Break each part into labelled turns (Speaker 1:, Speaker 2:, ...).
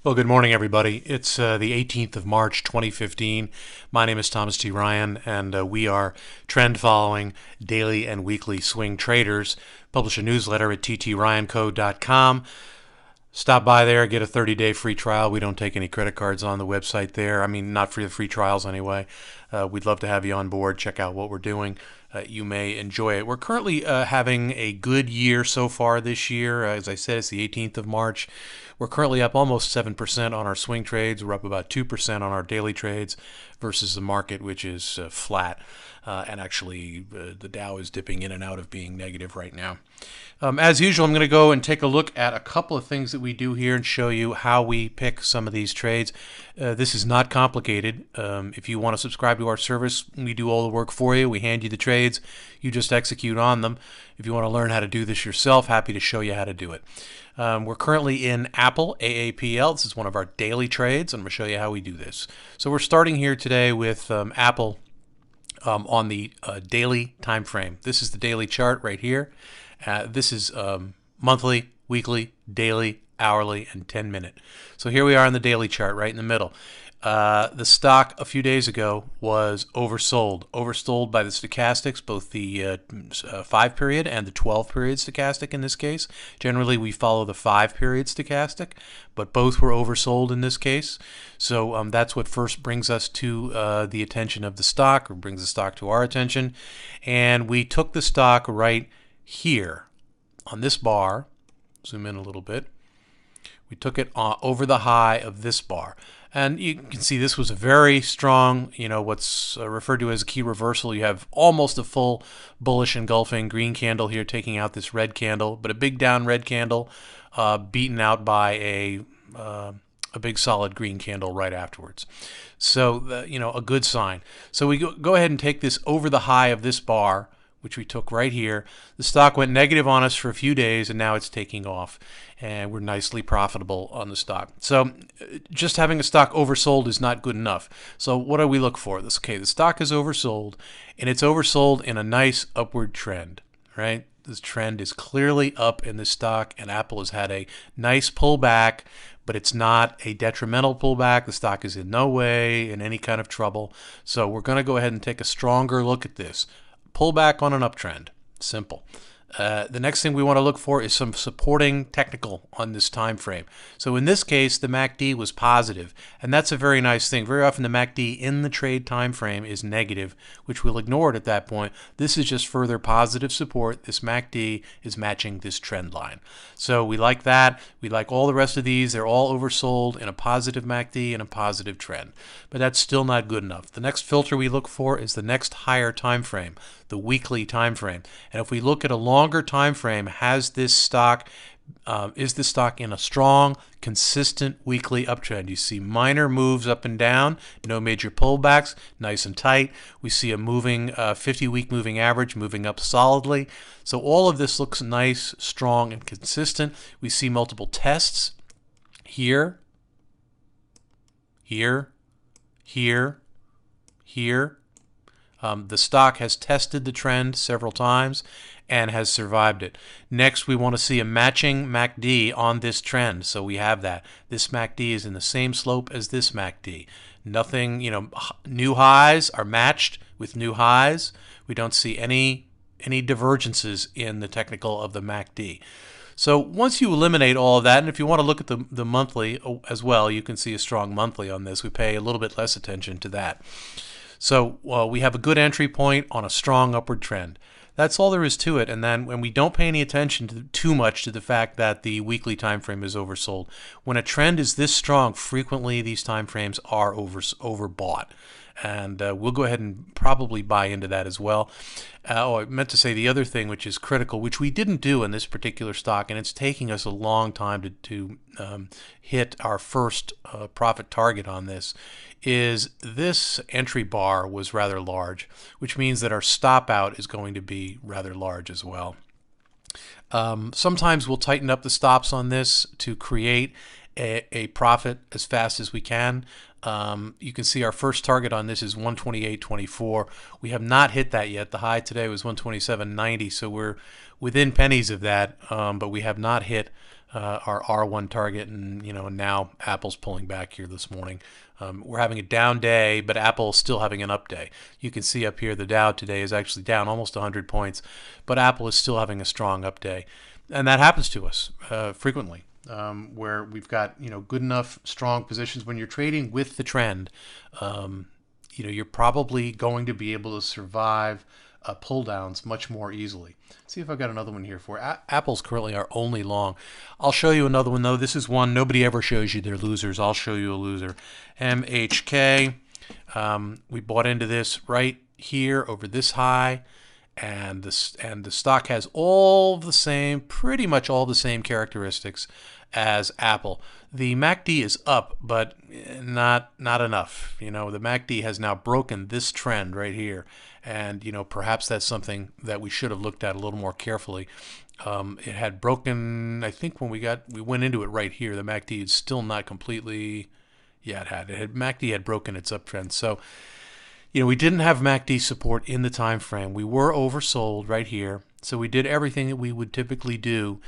Speaker 1: Well, good morning, everybody. It's the 18th of March, 2015. My name is Thomas T. Ryan, and we are trend following daily and weekly swing traders. Publish a newsletter at ttryanco.com. Stop by there, get a 30-day free trial. We don't take any credit cards on the website there. I mean, not for the free trials anyway. We'd love to have you on board. Check out what we're doing. You may enjoy it. We're currently having a good year so far this year. As I said, it's the 18th of March. We're currently up almost 7% on our swing trades. We're up about 2% on our daily trades versus the market, which is flat. And actually, the Dow is dipping in and out of being negative right now. As usual, I'm going to go and take a look at a couple of things that we do here and show you how we pick some of these trades. This is not complicated. If you want to subscribe to our service, we do all the work for you. We hand you the trades. You just execute on them. If you want to learn how to do this yourself, happy to show you how to do it. We're currently in Apple, AAPL. This is one of our daily trades. I'm going to show you how we do this. So we're starting here today with Apple on the daily time frame. This is the daily chart right here. This is monthly, weekly, daily, hourly, and 10-minute. So here we are on the daily chart right in the middle. The stock a few days ago was oversold by the stochastics, both the 5-period and the 12-period stochastic in this case. Generally, we follow the 5-period stochastic, but both were oversold in this case. So that's what first brings us to the attention of the stock, or brings the stock to our attention. And we took the stock right here on this bar. Zoom in a little bit. We took it over the high of this bar. And you can see this was a very strong, what's referred to as a key reversal. You have almost a full bullish engulfing green candle here taking out this red candle, but a big down red candle beaten out by a big solid green candle right afterwards. So, a good sign. So we go ahead and take this over the high of this bar, which we took right here. The stock went negative on us for a few days, and now it's taking off, and we're nicely profitable on the stock. So just having a stock oversold is not good enough. So what do we look for? Okay, the stock is oversold, and it's oversold in a nice upward trend, right? This trend is clearly up in the stock, and Apple has had a nice pullback, but it's not a detrimental pullback. The stock is in no way in any kind of trouble. So we're going to go ahead and take a stronger look at this. Pull back on an uptrend. Simple. The next thing we want to look for is some supporting technical on this time frame. So in this case, the MACD was positive, and that's a very nice thing. Very often the MACD in the trade time frame is negative, which we'll ignore it at that point. This is just further positive support. This MACD is matching this trend line. So we like that. We like all the rest of these. They're all oversold in a positive MACD and a positive trend. But that's still not good enough. The next filter we look for is the next higher time frame, the weekly time frame. And if we look at a longer time frame, is this stock in a strong, consistent weekly uptrend? You see minor moves up and down, no major pullbacks, nice and tight. We see a moving 50-week moving average moving up solidly. So all of this looks nice, strong, and consistent. We see multiple tests here, here, here, here. The stock has tested the trend several times and has survived it. Next, we want to see a matching MACD on this trend. So we have that. This MACD is in the same slope as this MACD. Nothing, new highs are matched with new highs. We don't see any divergences in the technical of the MACD. So once you eliminate all of that, and if you want to look at the monthly as well, you can see a strong monthly on this. We pay a little bit less attention to that. So we have a good entry point on a strong upward trend. That's all there is to it. And then when we don't pay any attention too much to the fact that the weekly time frame is oversold, when a trend is this strong, frequently these time frames are overbought. And we'll go ahead and probably buy into that as well. I meant to say the other thing which is critical, which we didn't do in this particular stock, and it's taking us a long time to hit our first profit target on this, is this entry bar was rather large, which means that our stop out is going to be rather large as well. Sometimes we'll tighten up the stops on this to create a profit as fast as we can. You can see our first target on this is 128.24. We have not hit that yet. The high today was 127.90, so we're within pennies of that, but we have not hit our R1 target, and now Apple's pulling back here this morning. We're having a down day, but Apple's still having an up day. You can see up here the Dow today is actually down almost 100 points, but Apple is still having a strong up day, and that happens to us frequently. Where we've got good enough strong positions when you're trading with the trend, you're probably going to be able to survive pull downs much more easily. See if I've got another one here for Apple's currently our only long. I'll show you another one though. This is one nobody ever shows you their losers. I'll show you a loser. MHK. We bought into this right here over this high, and the stock has pretty much all the same characteristics as Apple. The MACD is up, but not enough. The MACD has now broken this trend right here, and perhaps that's something that we should have looked at a little more carefully. It had broken, I think, when we went into it right here. The MACD is still not completely. Yeah, MACD had broken its uptrend. So we didn't have MACD support in the time frame. We were oversold right here. So we did everything that we would typically do.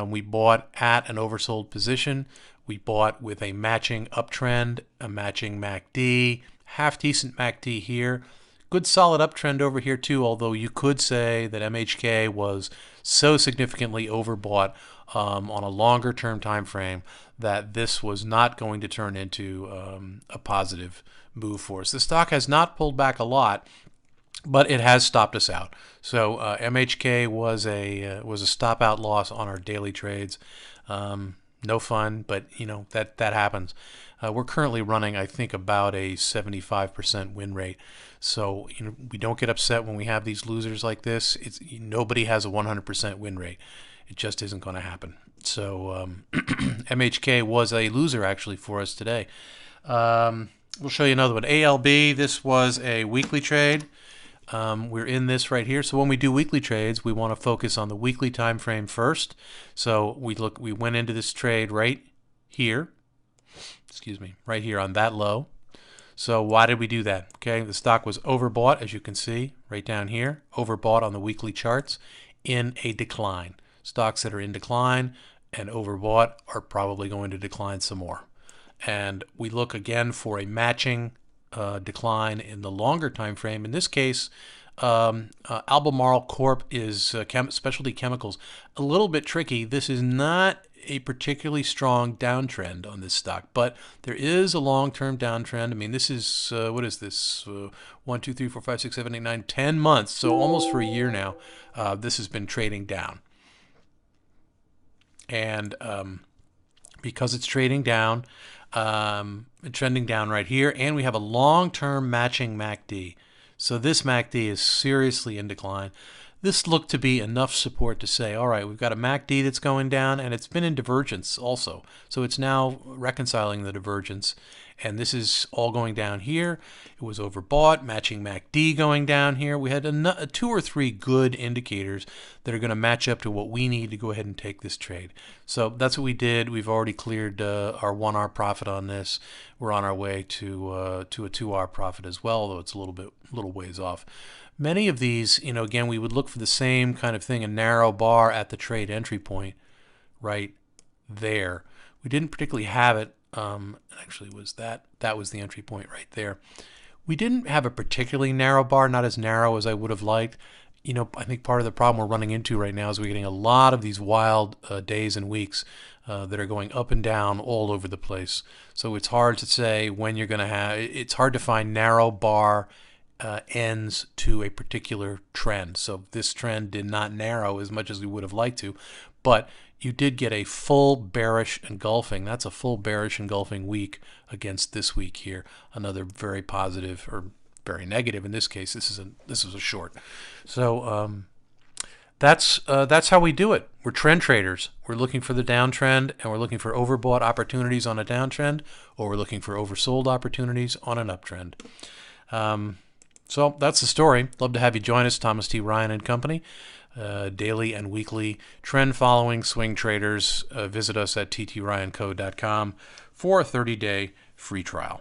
Speaker 1: We bought at an oversold position. We bought with a matching uptrend, a matching MACD, half decent MACD here. Good solid uptrend over here too, although you could say that MHK was so significantly overbought on a longer term time frame that this was not going to turn into a positive move for us. The stock has not pulled back a lot, but it has stopped us out. So MHK was a stop out loss on our daily trades. No fun, but that happens. We're currently running, I think, about a 75% win rate. So we don't get upset when we have these losers like this. Nobody has a 100% win rate. It just isn't going to happen. So MHK was a loser actually for us today. We'll show you another one. ALB. This was a weekly trade. We're in this right here. So when we do weekly trades, we want to focus on the weekly time frame first. So we went into this trade right here. Excuse me, right here on that low. So why did we do that? Okay, the stock was overbought, as you can see right down here, overbought on the weekly charts in a decline. Stocks that are in decline and overbought are probably going to decline some more. And we look again for a matching decline in the longer time frame. In this case, Albemarle Corp is specialty chemicals. A little bit tricky. This is not a particularly strong downtrend on this stock, but there is a long-term downtrend. I mean, this is what is this? 1, 2, 3, 4, 5, 6, 7, 8, 9, 10 months. So almost for a year now, this has been trading down. And because it's trading down, trending down right here, and we have a long-term matching MACD. So this MACD is seriously in decline. This looked to be enough support to say, all right, we've got a MACD that's going down, and it's been in divergence also. So it's now reconciling the divergence, and this is all going down here. It was overbought, matching MACD going down here. We had 2 or 3 good indicators that are going to match up to what we need to go ahead and take this trade. So that's what we did. We've already cleared our 1-hour profit on this. We're on our way to a 2-hour profit as well, though it's a little ways off. Many of these, again, we would look for the same kind of thing, a narrow bar at the trade entry point right there. We didn't particularly have it. Actually, that was the entry point right there. We didn't have a particularly narrow bar, not as narrow as I would have liked. I think part of the problem we're running into right now is we're getting a lot of these wild days and weeks that are going up and down all over the place. So it's hard to say when you're going to have, it's hard to find narrow bar ends to a particular trend. So this trend did not narrow as much as we would have liked to, but you did get a full bearish engulfing. That's a full bearish engulfing week against this week here. Another very positive, or very negative in this case. This is a short. So that's how we do it. We're trend traders. We're looking for the downtrend, and we're looking for overbought opportunities on a downtrend, or we're looking for oversold opportunities on an uptrend. So that's the story. Love to have you join us, Thomas T. Ryan and Company. Daily and weekly trend following swing traders. Visit us at ttryanco.com for a 30-day free trial.